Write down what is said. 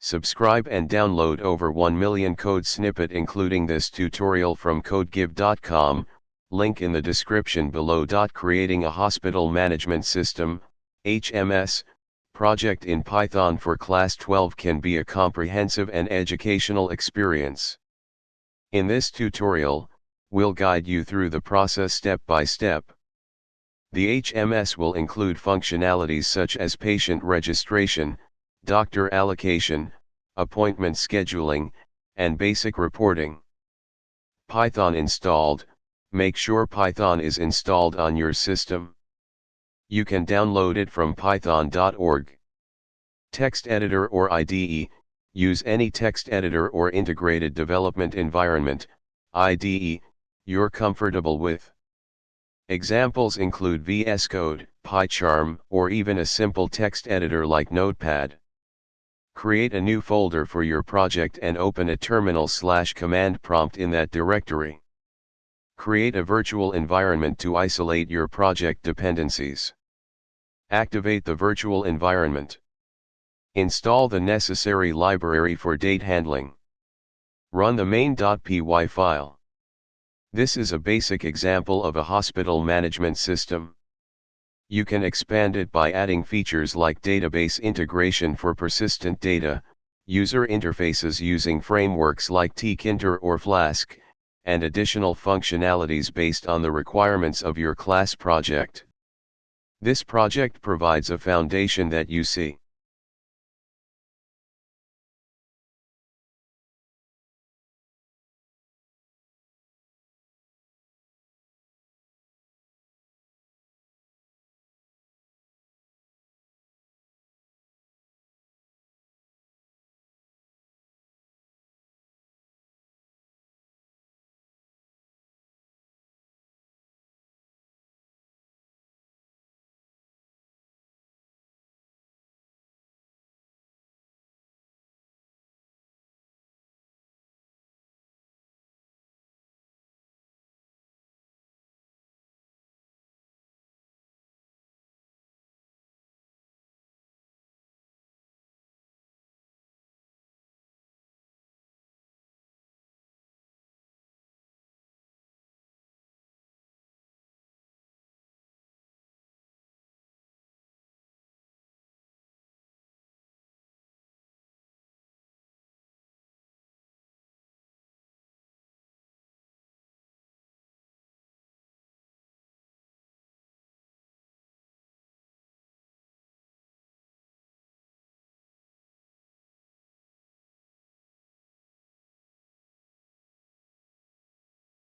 Subscribe and download over 1 million code snippet including this tutorial from codegive.com, link in the description below. Creating a hospital management system, HMS, project in Python for class 12 can be a comprehensive and educational experience. In this tutorial, we'll guide you through the process step by step. The HMS will include functionalities such as patient registration, doctor allocation, appointment scheduling, and basic reporting. Python installed. Make sure Python is installed on your system. You can download it from python.org. Text editor or IDE. Use any text editor or integrated development environment, IDE, you're comfortable with. Examples include VSCode, PyCharm, or even a simple text editor like Notepad. Create a new folder for your project and open a terminal/command prompt in that directory. Create a virtual environment to isolate your project dependencies. Activate the virtual environment. Install the necessary library for data handling. Run the main.py file. This is a basic example of a hospital management system. You can expand it by adding features like database integration for persistent data, user interfaces using frameworks like Tkinter or Flask, and additional functionalities based on the requirements of your class project. This project provides a foundation that you see.